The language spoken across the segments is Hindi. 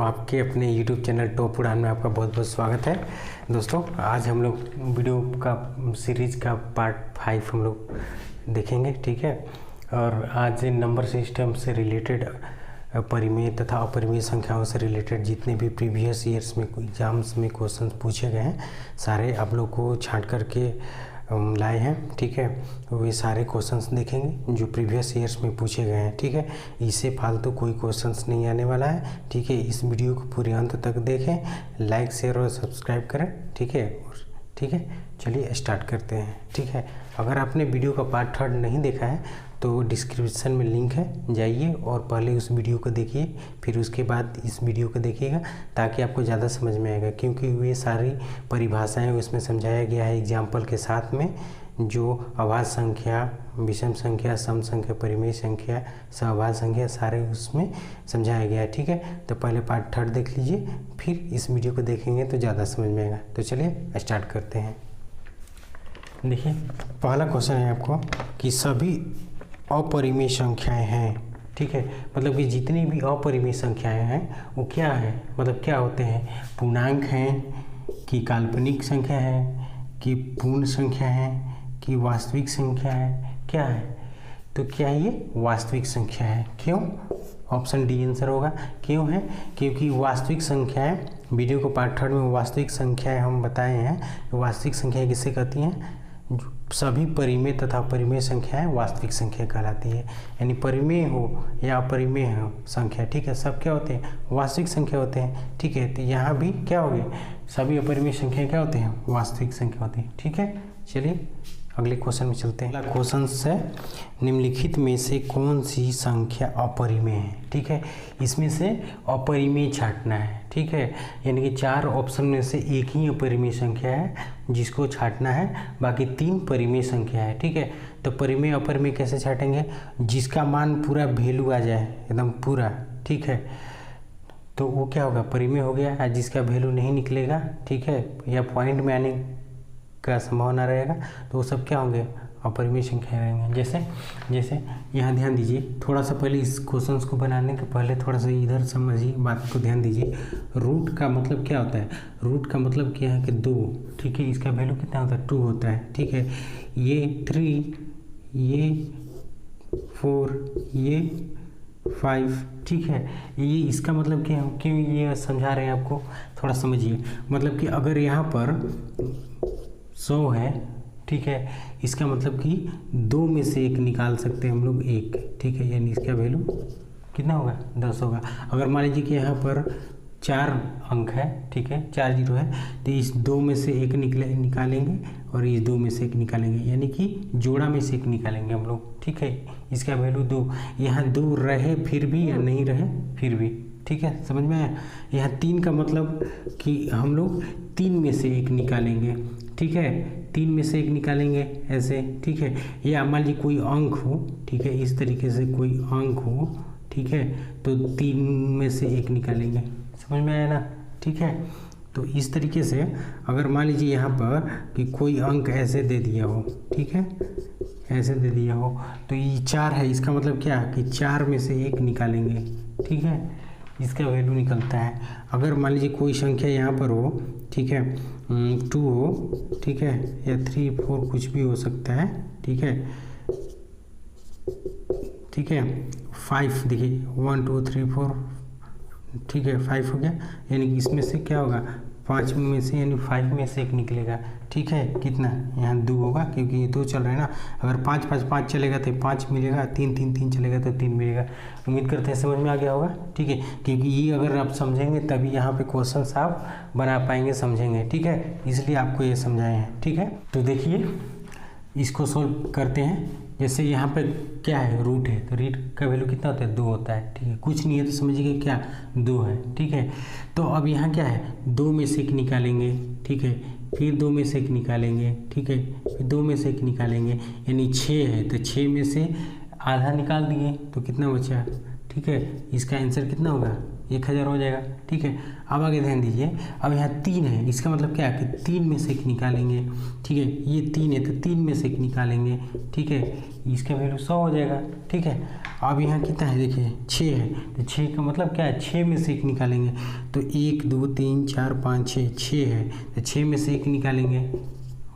आपके अपने YouTube चैनल टॉप उड़ान में आपका बहुत बहुत स्वागत है। दोस्तों आज हम लोग वीडियो का सीरीज़ का पार्ट 5 हम लोग देखेंगे, ठीक है। और आज नंबर सिस्टम से रिलेटेड परिमेय तथा अपरिमेय संख्याओं से रिलेटेड जितने भी प्रीवियस ईयर्स में एग्जाम्स में क्वेश्चन पूछे गए हैं सारे आप लोग को छांट करके लाए हैं, ठीक है। वे सारे क्वेश्चंस देखेंगे जो प्रीवियस ईयर्स में पूछे गए हैं, ठीक है। इससे फालतू कोई क्वेश्चंस नहीं आने वाला है, ठीक है। इस वीडियो को पूरे अंत तक देखें, लाइक शेयर और सब्सक्राइब करें, ठीक है। ठीक है, चलिए स्टार्ट करते हैं, ठीक है। अगर आपने वीडियो का पार्ट 3 नहीं देखा है तो डिस्क्रिप्शन में लिंक है, जाइए और पहले उस वीडियो को देखिए, फिर उसके बाद इस वीडियो को देखिएगा ताकि आपको ज़्यादा समझ में आएगा, क्योंकि वे सारी परिभाषाएं उसमें समझाया गया है एग्जाम्पल के साथ में। जो अभाज्य संख्या, विषम संख्या, सम संख्या, परिमेय संख्या, सहभाज्य संख्या सारे उसमें समझाया गया है, ठीक है। तो पहले पार्ट 3 देख लीजिए, फिर इस वीडियो को देखेंगे तो ज़्यादा समझ में आएगा। तो चलिए स्टार्ट करते हैं। देखिए पहला क्वेश्चन है आपको कि सभी अपरिमेय संख्याएं हैं, ठीक है। मतलब कि जितनी भी अपरिमेय संख्याएं हैं वो क्या है, मतलब क्या होते हैं, पूर्णांक हैं कि काल्पनिक संख्या है कि पूर्ण संख्या है कि वास्तविक संख्या है, क्या है। तो क्या ये वास्तविक संख्या है। क्यों? ऑप्शन डी आंसर होगा। क्यों है? क्योंकि वास्तविक संख्याएं, वीडियो को पार्ट 3 में वास्तविक संख्याएं हम बताए हैं। वास्तविक संख्याएं किसे कहती हैं? सभी परिमेय तथा अपरिमेय संख्याएं वास्तविक संख्या कहलाती है। यानी परिमेय हो या अपरिमेय हो संख्या, ठीक है, सब क्या होते हैं, वास्तविक संख्या होते हैं, ठीक है। तो यहाँ भी क्या हो गए, सभी अपरिमेय संख्या क्या होते हैं, वास्तविक संख्या होती है, ठीक है। चलिए अगले क्वेश्चन में चलते हैं। अगला क्वेश्चन है निम्नलिखित में से कौन सी संख्या अपरिमेय है, ठीक है। इसमें से अपरिमेय छांटना है, ठीक है। यानी कि 4 ऑप्शन में से एक ही अपरिमेय संख्या है जिसको छांटना है, बाकी 3 परिमेय संख्या है, ठीक है। तो परिमेय अपरिमेय कैसे छांटेंगे, जिसका मान पूरा वैल्यू आ जाए एकदम पूरा, ठीक है, तो वो क्या होगा, परिमेय हो गया। जिसका वैल्यू नहीं निकलेगा, ठीक है, या पॉइंट में आने का संभावना रहेगा तो वो सब क्या होंगे, अपरिमेय संख्या रहेंगे। जैसे यहाँ ध्यान दीजिए, थोड़ा सा पहले इस क्वेश्चंस को बनाने के पहले थोड़ा सा इधर समझिए, बात को ध्यान दीजिए। रूट का मतलब क्या होता है, रूट का मतलब क्या है कि 2, ठीक है। इसका वैल्यू कितना होता है, 2 होता है, ठीक है। ये 3, ये 4, ये 5, ठीक है। ये इसका मतलब क्या है, क्यों ये समझा रहे हैं आपको, थोड़ा समझिए। मतलब कि अगर यहाँ पर 100 है, ठीक है, इसका मतलब कि 2 में से 1 निकाल सकते हैं हम लोग, 1, ठीक है। यानी इसका वैल्यू कितना होगा, 10 होगा। अगर मान लीजिए कि यहाँ पर 4 अंक है, ठीक है, 4 जीरो है, तो इस 2 में से 1 निकालेंगे और इस 2 में से 1 निकालेंगे, यानी कि जोड़ा में से 1 निकालेंगे हम लोग, ठीक है। इसका वैल्यू 2, यहाँ 2 रहे फिर भी या नहीं रहे फिर भी, ठीक है, समझ में आया। यहाँ 3 का मतलब कि हम लोग 3 में से 1 निकालेंगे, ठीक है, 3 में से 1 निकालेंगे ऐसे, ठीक है। या मान लीजिए कोई अंक हो, ठीक है, इस तरीके से कोई अंक हो, ठीक है, तो 3 में से 1 निकालेंगे, समझ में आया ना, ठीक है। तो इस तरीके से अगर मान लीजिए यहाँ पर कि कोई अंक ऐसे दे दिया हो, ठीक है, ऐसे दे दिया हो, तो ये 4 है, इसका मतलब क्या कि 4 में से 1 निकालेंगे, ठीक है, इसका वैल्यू निकलता है। अगर मान लीजिए कोई संख्या यहाँ पर हो, ठीक है, 2 हो, ठीक है, या 3, 4 कुछ भी हो सकता है, ठीक है, ठीक है। 5 देखिए 1 2 3 4, ठीक है, 5 हो गया। यानी कि इसमें से क्या होगा, 5 में से यानी 5 में से 1 निकलेगा, ठीक है। कितना, यहाँ 2 होगा क्योंकि ये 2 चल रहे हैं ना। अगर 5 5 5 चलेगा तो 5 मिलेगा, 3 3 3 चलेगा तो 3 मिलेगा। उम्मीद करते हैं समझ में आ गया होगा, ठीक है। क्योंकि ये अगर आप समझेंगे तभी यहाँ पे क्वेश्चन आप बना पाएंगे, समझेंगे, ठीक है, इसलिए आपको ये समझाए हैं, ठीक है। तो देखिए इसको सोल्व करते हैं। जैसे यहाँ पे क्या है, रूट है, तो रूट का वैल्यू कितना होता है, 2 होता है, ठीक है। कुछ नहीं है तो समझिए क्या 2 है, ठीक है। तो अब यहाँ क्या है, 2 में से 1 निकालेंगे, ठीक है, फिर 2 में से 1 निकालेंगे, ठीक है, फिर 2 में से 1 निकालेंगे, यानी 6 है तो 6 में से आधा निकाल दिए तो कितना बचा, ठीक है। इसका आंसर कितना होगा, 1000 हो जाएगा, ठीक है। अब आगे ध्यान दीजिए, अब यहाँ 3 है, इसका मतलब क्या है कि 3 में से 1 निकालेंगे, ठीक है। ये 3 है तो 3 में से 1 निकालेंगे, ठीक है। इसका वैल्यू 100 हो जाएगा, ठीक है। अब यहाँ कितना है देखिए 6 है, तो 6 का मतलब क्या है, 6 में से 1 निकालेंगे, तो 1 2 3 4 5 6 है, तो 6 में से 1 निकालेंगे,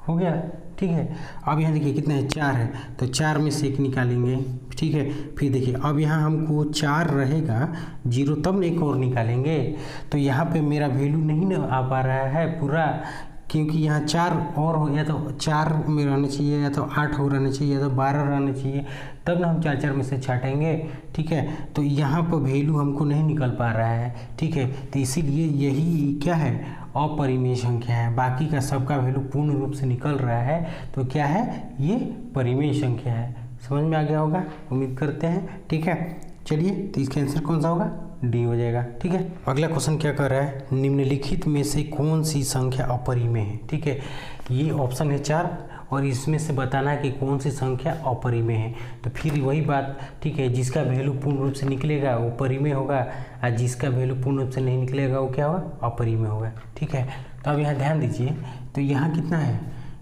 हो गया, ठीक है। अब यहाँ देखिए कितना है, 4 है, तो 4 में से 1 निकालेंगे, ठीक है। फिर देखिए अब यहाँ हमको 4 रहेगा 0, तब न एक और निकालेंगे, तो यहाँ पे मेरा वैल्यू नहीं ना आ पा रहा है पूरा, क्योंकि यहाँ 4 और हो, या तो 4 में रहना चाहिए, या तो 8 हो रहना चाहिए, या तो 12 रहना चाहिए, तब ना हम 4 में से छाटेंगे, ठीक है। तो यहाँ पर वैल्यू हमको नहीं निकल पा रहा है, ठीक है। तो इसीलिए यही क्या है, अपरिमेय संख्या है। बाकी का सबका वैल्यू पूर्ण रूप से निकल रहा है, तो क्या है, ये परिमेय संख्या है। समझ में आ गया होगा, उम्मीद करते हैं, ठीक है। चलिए, तो इसका आंसर कौन सा होगा, डी हो जाएगा, ठीक है। अगला क्वेश्चन क्या कर रहा है, निम्नलिखित में से कौन सी संख्या अपरिमेय है, ठीक है। ये ऑप्शन है 4 और इसमें से बताना है कि कौन सी संख्या अपरिमेय है। तो फिर वही बात, ठीक है, जिसका वैल्यू पूर्ण रूप से निकलेगा वो परिमेय होगा, और जिसका वैल्यू पूर्ण रूप से नहीं निकलेगा वो क्या होगा, अपरिमेय होगा, ठीक है। तो अब यहाँ ध्यान दीजिए, तो यहाँ कितना है,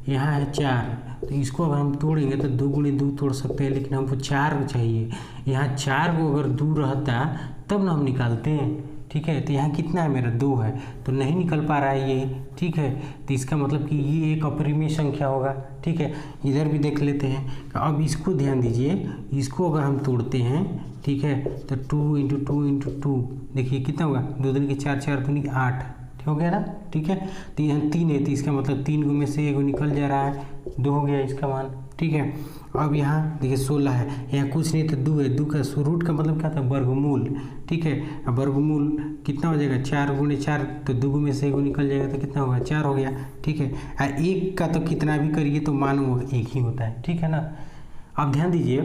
यहाँ है 4, तो इसको अगर हम तोड़ेंगे तो 2 गुणे 2 तोड़ सकते हैं, लेकिन हमको 4 चाहिए। यहाँ 4 को अगर 2 रहता तब ना हम निकालते हैं, ठीक है। तो यहाँ कितना है मेरा, 2 है, तो नहीं निकल पा रहा है ये, ठीक है। तो इसका मतलब कि ये एक अपरिमेय संख्या होगा, ठीक है। इधर भी देख लेते हैं। अब इसको ध्यान दीजिए, इसको अगर हम तोड़ते हैं, ठीक है, तो 2 × 2 × 2 देखिए कितना होगा, 2 दूनी के 4 4 दूनी 8 हो गया ना, ठीक है। तो यहाँ 3 है, तो इसका मतलब 3 में से 1 निकल जा रहा है, 2 हो गया इसका मान, ठीक है। अब यहाँ देखिए 16 है, यहाँ कुछ नहीं तो 2 है, 2 का रूट का मतलब क्या था, वर्गमूल, ठीक है। अब वर्गमूल कितना हो जाएगा, 4 × 4, तो 2 में से 1 निकल जाएगा, तो कितना होगा, 4 हो गया, ठीक है। 1 का तो कितना भी करिए तो मान वो 1 ही होता है, ठीक है ना। अब ध्यान दीजिए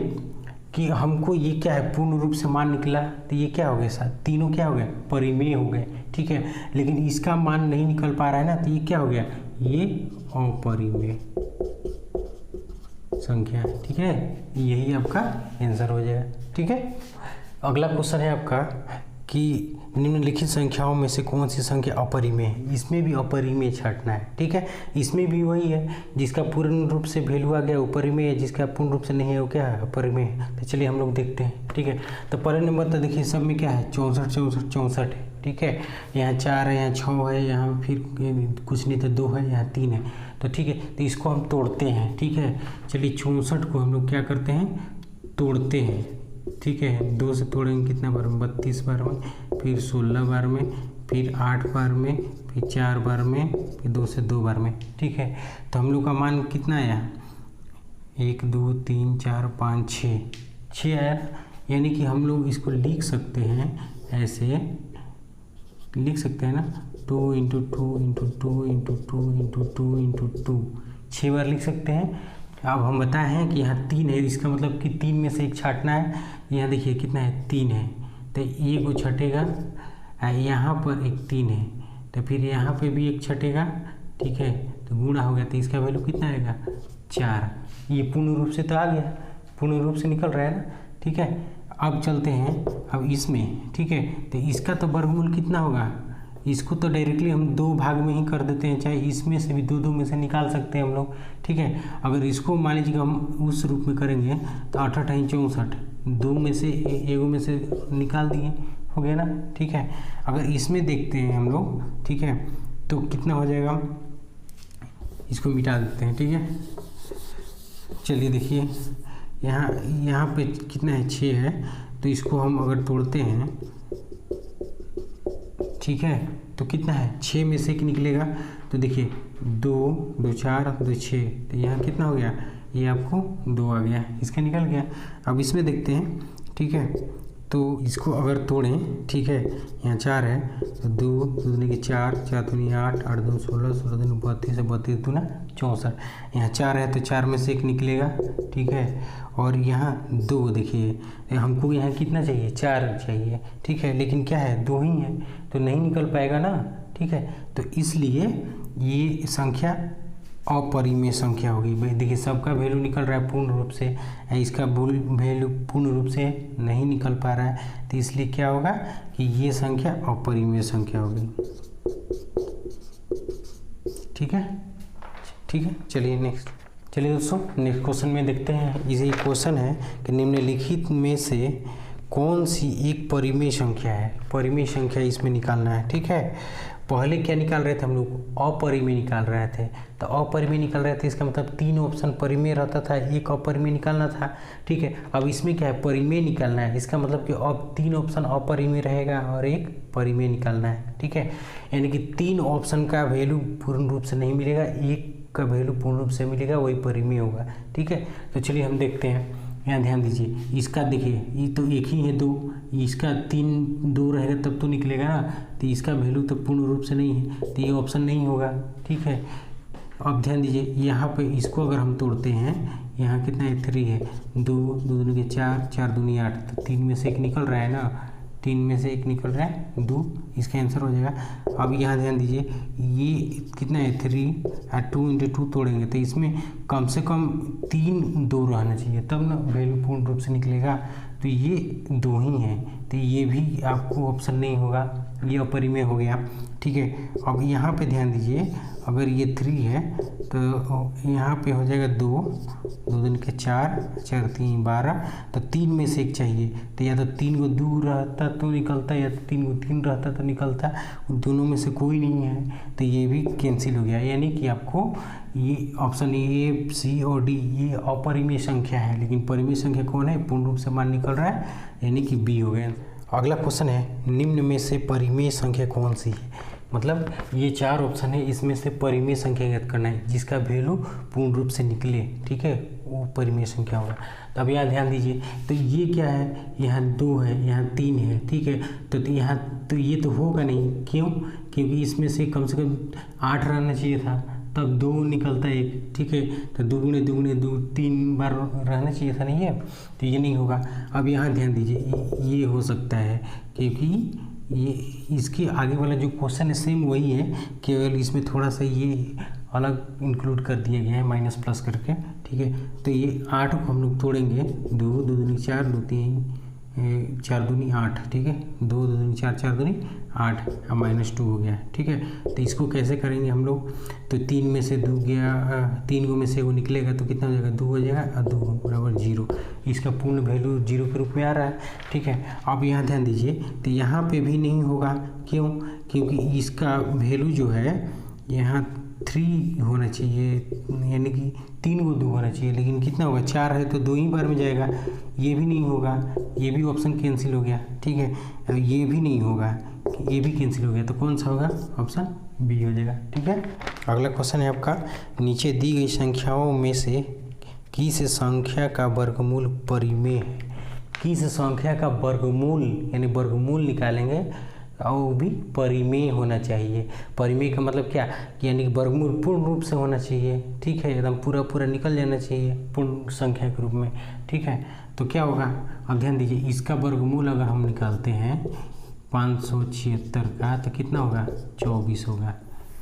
कि हमको ये क्या है, पूर्ण रूप से मान निकला, तो ये क्या हो गया साथ, तीनों क्या हो गए, परिमेय हो गए, ठीक है। लेकिन इसका मान नहीं निकल पा रहा है ना, तो ये क्या हो गया, ये अपरिमेय संख्या, ठीक है। यही आपका आंसर हो जाएगा, ठीक है। अगला क्वेश्चन है आपका कि निम्नलिखित संख्याओं में से कौन सी संख्या अपरिमेय है। इसमें भी अपरिमेय छाटना है, ठीक है। इसमें भी वही है, जिसका पूर्ण रूप से वैल्यू आ गया वो परिमेय है, जिसका पूर्ण रूप से नहीं है वो क्या है, अपरिमेय है। तो चलिए हम लोग देखते हैं, ठीक है। तो पहले नंबर तो देखिए सब में क्या है, 64 64 64 है, ठीक है। यहाँ 4 है, यहाँ 6 है, यहाँ फिर कुछ नहीं तो 2 है, यहाँ 3 है, तो ठीक है। तो इसको हम तोड़ते हैं, ठीक है। चलिए 64 को हम लोग क्या करते हैं, तोड़ते हैं, ठीक है। 2 से तोड़ेंगे कितना बार में, 32 बार में, फिर 16 बार में, फिर 8 बार में, फिर 4 बार में, फिर 2 से 2 बार में, ठीक है। तो हम लोग का मान कितना आया, 1 2 3 4 5 6 आया। यानी कि हम लोग इसको लिख सकते हैं, ऐसे लिख सकते हैं ना, 2 × 2 × 2 × 2 × 2 × 2 6 बार लिख सकते हैं। अब हम बताए हैं कि यहाँ 3 है, इसका मतलब कि 3 में से 1 छाटना है। यहाँ देखिए कितना है, 3 है, तो ये को छटेगा, यहाँ पर एक 3 है, तो फिर यहाँ पे भी 1 छटेगा, ठीक है। तो गुणा हो गया, तो इसका वैल्यू कितना आएगा, 4। ये पूर्ण रूप से तो आ गया, पूर्ण रूप से निकल रहा है ना, ठीक है। अब चलते हैं अब इसमें, ठीक है। तो इसका तो वर्गमूल कितना होगा, इसको तो डायरेक्टली हम 2 भाग में ही कर देते हैं, चाहे इसमें से भी 2 में से निकाल सकते हैं हम लोग, ठीक है। अगर इसको मान लीजिए हम उस रूप में करेंगे तो 8 8 64, 2 में से 1 में से निकाल दिए, हो गया ना, ठीक है। अगर इसमें देखते हैं हम लोग, ठीक है, तो कितना हो जाएगा, इसको मिटा देते हैं, ठीक है। चलिए देखिए यहाँ पे कितना है, 6 है, तो इसको हम अगर तोड़ते हैं, ठीक है, तो कितना है, 6 में से 1 निकलेगा, तो देखिए 2 2 4 2 6, तो यहाँ कितना हो गया, ये आपको 2 आ गया, इसका निकल गया। अब इसमें देखते हैं, ठीक है, तो इसको अगर तोड़ें, ठीक है, यहाँ 4 है, तो 2 दूनी के 4 4 दूनी 8 8 दूनी 16 16 दूनी 32 32 दूना 64, यहाँ 4 है तो 4 में से 1 निकलेगा, ठीक है। और यहाँ 2 देखिए, हमको यहाँ कितना चाहिए, 4 चाहिए, ठीक है, लेकिन क्या है, 2 ही है, तो नहीं निकल पाएगा ना, ठीक है। तो इसलिए ये संख्या अपरिमेय संख्या होगी। भाई देखिए सबका वैल्यू निकल रहा है पूर्ण रूप से, इसका वैल्यू पूर्ण रूप से नहीं निकल पा रहा है, तो इसलिए क्या होगा कि ये संख्या अपरिमेय संख्या होगी। ठीक है, ठीक है। चलिए नेक्स्ट, चलिए दोस्तों नेक्स्ट क्वेश्चन में देखते हैं। ये क्वेश्चन है कि निम्नलिखित में से कौन सी एक परिमेय संख्या है। परिमेय संख्या इसमें निकालना है। ठीक है, पहले क्या निकाल रहे थे हम लोग, अपरिमेय निकाल रहे थे। तो अपरिमेय निकाल रहे थे, इसका मतलब 3 ऑप्शन परिमेय रहता था, एक अपरिमेय निकालना था। ठीक है, अब इसमें क्या है, परिमेय निकालना है। इसका मतलब कि अब 3 ऑप्शन अपरिमेय रहेगा और एक परिमेय निकालना है। ठीक है, यानी कि 3 ऑप्शन का वैल्यू पूर्ण रूप से नहीं मिलेगा, एक का वैल्यू पूर्ण रूप से मिलेगा, वही परिमेय होगा। ठीक है, तो चलिए हम देखते हैं। यहाँ ध्यान दीजिए, इसका देखिए ये तो एक ही है 2, इसका 2 रहेगा तब तो निकलेगा ना, तो इसका वैल्यू तो पूर्ण रूप से नहीं है, तो ये ऑप्शन नहीं होगा। ठीक है, अब ध्यान दीजिए यहाँ पे इसको अगर हम तोड़ते हैं, यहाँ कितना है 3 है, 2 दूनी के 4, 4 दूनी 8, तो 3 में से एक निकल रहा है ना, 3 में से एक निकल रहा है 2, इसका आंसर हो जाएगा। अब यहाँ ध्यान दीजिए ये कितना है 3 और 2 × 2 तोड़ेंगे तो इसमें कम से कम 3 2 रहना चाहिए, तब ना वैल्यू पूर्ण रूप से निकलेगा। तो ये 2 ही है, तो ये भी आपको ऑप्शन नहीं होगा, ये अपरिमेय हो गया। ठीक है, अब यहाँ पे ध्यान दीजिए, अगर ये 3 है तो यहाँ पे हो जाएगा 2 दूनी के 4, 4 3 12, तो 3 में से एक चाहिए, तो या तो 3 को 2 रहता तो निकलता, या तो 3 को 3 रहता तो निकलता, दोनों में से कोई नहीं है, तो ये भी कैंसिल हो गया। यानी कि आपको ये ऑप्शन ए, सी और डी ये अपरिमेय संख्या है, लेकिन परिमेय संख्या कौन है, पूर्ण रूप से मान निकल रहा है, यानी कि बी हो गया। अगला क्वेश्चन है, निम्न में से परिमेय संख्या कौन सी है। मतलब ये 4 ऑप्शन है, इसमें से परिमेय संख्या ज्ञात करना है, जिसका वैल्यू पूर्ण रूप से निकले। ठीक है, वो परिमेय संख्या होगा। तो अब यहाँ ध्यान दीजिए, तो ये क्या है, यहाँ 2 है, यहाँ 3 है। ठीक है, तो यहाँ तो ये तो होगा नहीं, क्यों, क्योंकि इसमें से कम 8 रहना चाहिए था, तब 2 निकलता है एक। ठीक है, तो 2 × 2 3 बार रहना चाहिए था, नहीं है, तो ये नहीं होगा। अब यहाँ ध्यान दीजिए, ये हो सकता है, क्योंकि ये इसके आगे वाला जो क्वेश्चन है सेम वही है, केवल इसमें थोड़ा सा ये अलग इंक्लूड कर दिया गया है माइनस प्लस करके। ठीक है, तो ये 8 को हम लोग तोड़ेंगे, 2 दूनी 4, 2 3 4 दूनी 8। ठीक है, 2 दूनी 4, 4 दूनी 8, अब -2 हो गया। ठीक है, तो इसको कैसे करेंगे हम लोग, तो 3 में से 2 गया, 3 में से वो निकलेगा तो कितना हो जाएगा, 2 हो जाएगा, और 2 बराबर 0, इसका पूर्ण वैल्यू 0 के रूप में आ रहा है। ठीक है, अब यहाँ ध्यान दीजिए, तो यहाँ पे भी नहीं होगा, क्यों, क्योंकि इसका वैल्यू जो है यहाँ 3 होना चाहिए, यानी कि 3 को 2 होना चाहिए, लेकिन कितना होगा, 4 है तो 2 ही बार में जाएगा, ये भी नहीं होगा, ये भी ऑप्शन कैंसिल हो गया। ठीक है, अब ये भी नहीं होगा, ये भी कैंसिल हो गया, तो कौन सा होगा, ऑप्शन बी हो जाएगा। ठीक है, अगला क्वेश्चन है आपका, नीचे दी गई संख्याओं में से किस संख्या का वर्गमूल परिमेय है। किस संख्या का वर्गमूल, यानी वर्गमूल निकालेंगे और वो भी परिमेय होना चाहिए। परिमेय का मतलब क्या, यानी कि वर्गमूल पूर्ण रूप से होना चाहिए। ठीक है, एकदम पूरा निकल जाना चाहिए पूर्ण संख्या के रूप में। ठीक है, तो क्या होगा, अब ध्यान दीजिए, इसका वर्गमूल अगर हम निकालते हैं 576 का, तो कितना होगा, 24 होगा।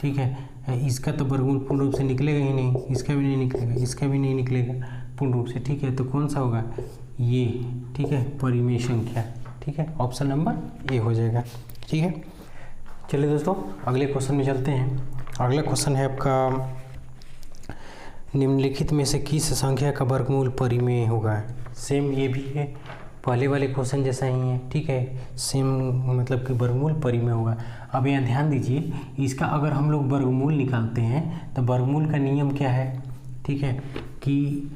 ठीक है, इसका तो वर्गमूल पूर्ण रूप से निकलेगा ही नहीं, इसका भी नहीं निकलेगा, इसका भी नहीं निकलेगा पूर्ण रूप से। ठीक है, तो कौन सा होगा, ये। ठीक है, परिमेय संख्या। ठीक है, ऑप्शन नंबर ए हो जाएगा। ठीक है, चलिए दोस्तों अगले क्वेश्चन में चलते हैं। अगला क्वेश्चन है आपका, निम्नलिखित में से किस संख्या का वर्गमूल परिमेय होगा। सेम ये भी है, पहले वाले क्वेश्चन जैसा ही है। ठीक है, सेम मतलब कि वर्गमूल परिमेय होगा। अब यहाँ ध्यान दीजिए, इसका अगर हम लोग वर्गमूल निकालते हैं तो वर्गमूल का नियम क्या है। ठीक है, कि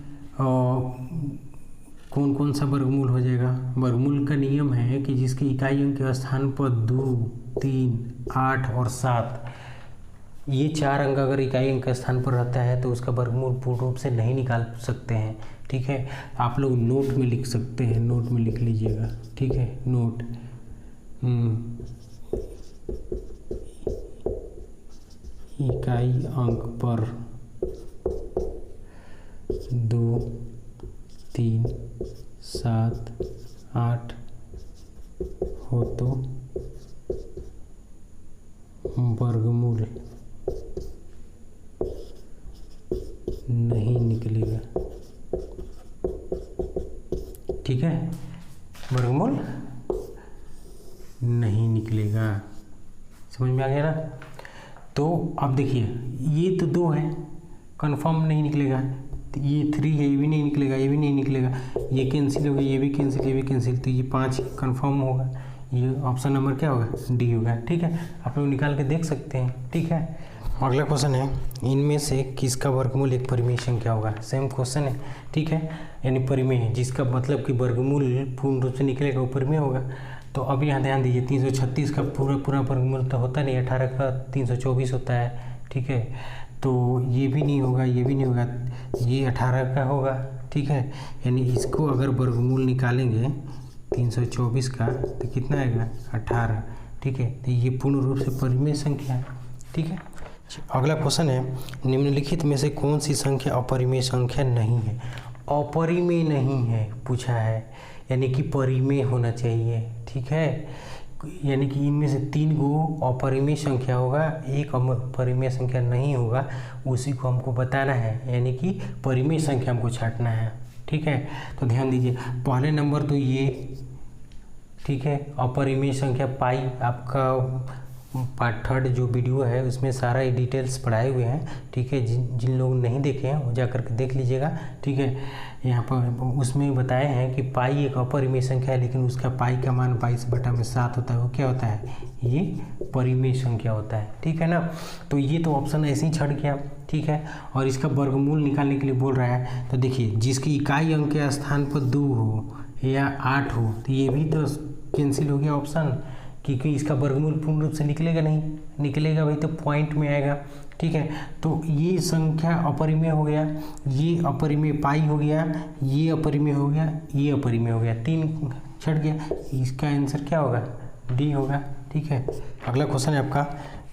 कौन कौन सा वर्गमूल हो जाएगा। वर्गमूल का नियम है कि जिसके इकाई अंक के स्थान पर 2, 3, 8 और 7, ये 4 अंक अगर इकाई अंक के स्थान पर रहता है तो उसका वर्गमूल पूर्ण रूप से नहीं निकाल सकते हैं। ठीक है, आप लोग नोट में लिख सकते हैं, नोट में लिख लीजिएगा। ठीक है, नोट इकाई अंक पर 2, 3, 7, 8 हो तो वर्गमूल नहीं निकलेगा, ठीक है, वर्गमूल नहीं निकलेगा। समझ में आ गया ना। तो अब देखिए ये तो 2 है, कंफर्म नहीं निकलेगा, तो ये 3 है, ये भी नहीं निकलेगा, ये भी नहीं निकलेगा, ये कैंसिल हो गया, ये भी कैंसिल, ये भी कैंसिल, तो ये 5 कंफर्म होगा। ये ऑप्शन नंबर क्या होगा, डी होगा, ठीक है। आप लोग निकाल के देख सकते हैं, ठीक है। अगला क्वेश्चन है, इनमें से किसका वर्गमूल एक परिमेय संख्या होगा। सेम क्वेश्चन है, ठीक है, यानी परिमेय जिसका मतलब कि वर्गमूल पूर्ण रूप से निकलेगा वो परिमेय होगा। तो अब यहाँ ध्यान दीजिए, 336 का पूरा वर्गमूल तो होता नहीं, 18 का 324 होता है, ठीक है। तो ये भी नहीं होगा, ये भी नहीं होगा, ये 18 का होगा, ठीक है। यानी इसको अगर वर्गमूल निकालेंगे 324 का तो कितना आएगा, 18, ठीक है। तो ये पूर्ण रूप से परिमेय संख्या है, ठीक है। अगला क्वेश्चन है, निम्नलिखित में से कौन सी संख्या अपरिमेय संख्या नहीं है। अपरिमेय नहीं है पूछा है, यानी कि परिमेय होना चाहिए, ठीक है। यानी कि इनमें से 3 गो अपरिमेय संख्या होगा, एक अपरिमेय संख्या नहीं होगा, उसी को हमको बताना है, यानी कि परिमेय संख्या हमको छांटना है, ठीक है। तो ध्यान दीजिए, पहले नंबर तो ये, ठीक है, अपरिमेय संख्या पाई। आपका पार्ट 3 जो वीडियो है उसमें सारा ये डिटेल्स पढ़ाए हुए हैं, ठीक है। जिन लोग नहीं देखे हैं वो जा करके देख लीजिएगा, ठीक है। यहाँ पर उसमें बताए हैं कि पाई एक अपरिमेय संख्या है, लेकिन उसका पाई का मान 22/7 होता है, वो क्या होता है, ये परिमेय संख्या होता है, ठीक है ना। तो ये तो ऑप्शन ऐसे ही छट गया, ठीक है। और इसका वर्गमूल निकालने के लिए बोल रहा है, तो देखिए जिसकी इकाई अंक के स्थान पर 2 हो या 8 हो, तो ये भी तो कैंसिल हो गया ऑप्शन, क्योंकि इसका वर्गमूल पूर्ण रूप से निकलेगा नहीं, निकलेगा भाई तो पॉइंट में आएगा, ठीक है। तो ये संख्या अपरिमेय हो गया, ये अपरिमेय पाई हो गया, ये अपरिमेय हो गया, ये अपरिमेय हो गया, 3 छट गया। इसका आंसर क्या होगा, डी होगा, ठीक है। अगला क्वेश्चन है आपका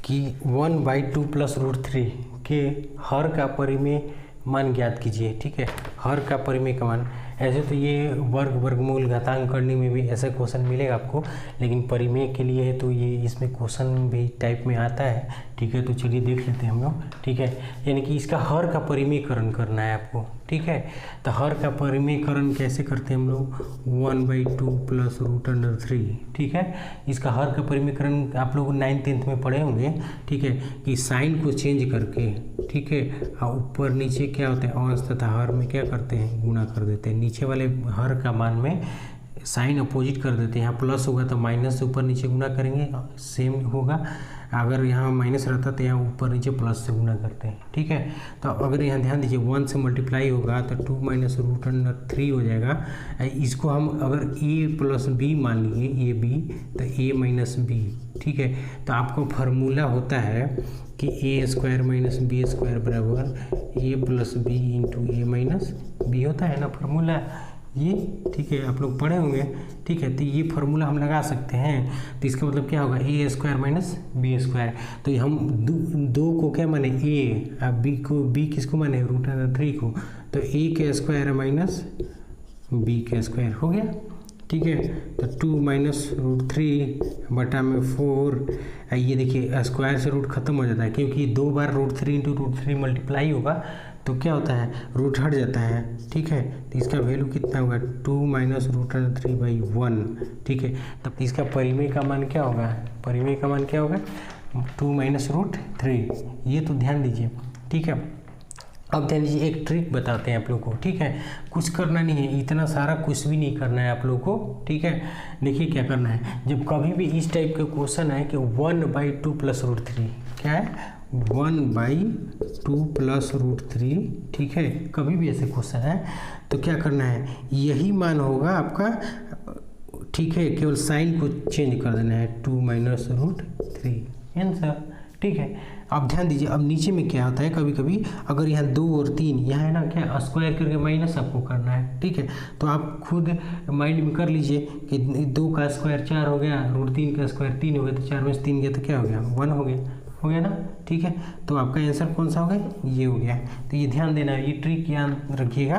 कि 1/2 + √3 के हर का परिमेय मान ज्ञात कीजिए, ठीक है। हर का परिमेय का मान, ऐसे तो ये वर्गमूल घातांक करने में भी ऐसा क्वेश्चन मिलेगा आपको, लेकिन परिमेय के लिए है तो ये इसमें क्वेश्चन भी टाइप में आता है, ठीक है। तो चलिए देख लेते हैं हम लोग, ठीक है। यानी कि इसका हर का परिमेयकरण करना है आपको, ठीक है। तो हर का परिमेयकरण कैसे करते हैं हम लोग, 1/2 + √3, ठीक है। इसका हर का परिमेयकरण आप लोग 9th-10th में पढ़े होंगे, ठीक है, कि साइन को चेंज करके, ठीक है, और ऊपर नीचे क्या होता है, अंश तथा हर में क्या करते हैं, गुणा कर देते हैं। नीचे वाले हर का मान में साइन अपोजिट कर देते हैं, यहाँ प्लस होगा तो माइनस से ऊपर नीचे गुणा करेंगे, सेम होगा। अगर यहाँ माइनस रहता तो यहाँ ऊपर नीचे प्लस से गुणा करते हैं, ठीक है। तो अगर यहाँ ध्यान दीजिए 1 से मल्टीप्लाई होगा तो 2 - √3 हो जाएगा। इसको हम अगर a + b मान लिए, ये b तो a - b, ठीक है। तो आपको फार्मूला होता है कि a² - b² बराबर a + b × a - b होता है ना फार्मूला ये, ठीक है, आप लोग पढ़े होंगे, ठीक है। तो ये फार्मूला हम लगा सकते हैं, तो इसका मतलब क्या होगा, a² - b²। तो हम 2 को क्या माने a, अब b किसको माने, √3 को, तो a² - b² हो गया, ठीक है। तो 2 - √3 बटा में 4, ये देखिए स्क्वायर से रूट खत्म हो जाता है, क्योंकि 2 बार √3 × √3 मल्टीप्लाई होगा तो क्या होता है, रूट हट जाता है, ठीक है। तो इसका वैल्यू कितना होगा, 2 - √3/1, ठीक है। तब इसका परिमेय का मान क्या होगा, परिमेय का मान क्या होगा, 2 - √3। ये तो ध्यान दीजिए, ठीक है। अब ध्यान दीजिए, एक ट्रिक बताते हैं आप लोग को, ठीक है। कुछ करना नहीं है, इतना सारा कुछ भी नहीं करना है आप लोग को, ठीक है। देखिए क्या करना है, जब कभी भी इस टाइप का क्वेश्चन है कि 1/2 + √3, क्या है, 1/2 + √3, ठीक है। कभी भी ऐसे क्वेश्चन है तो क्या करना है, यही मान होगा आपका, ठीक है। केवल साइन को चेंज कर देना है, 2 - √3 आंसर, ठीक है। अब ध्यान दीजिए, अब नीचे में क्या होता है, कभी कभी अगर यहाँ 2 और 3 यहाँ है ना, क्या स्क्वायर करके माइनस आपको करना है, ठीक है। तो आप खुद माइंड में कर लीजिए कि 2 का स्क्वायर 4 हो गया, √3 का स्क्वायर 3 हो गया, तो 4 में से 3 गया तो क्या हो गया, 1 हो गया ना, ठीक है। तो आपका आंसर कौन सा हो गया, ये हो गया। तो ये ध्यान देना, ये ट्रिक याद रखिएगा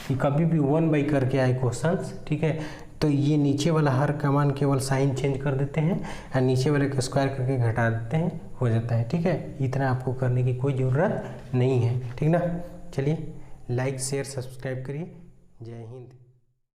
कि कभी भी 1/, करके आए क्वेश्चंस, ठीक है, तो ये नीचे वाला हर का मान केवल साइन चेंज कर देते हैं और नीचे वाले का स्क्वायर करके घटा देते हैं, हो जाता है, ठीक है। इतना आपको करने की कोई ज़रूरत नहीं है, ठीक ना। चलिए लाइक शेयर सब्सक्राइब करिए। जय हिंद।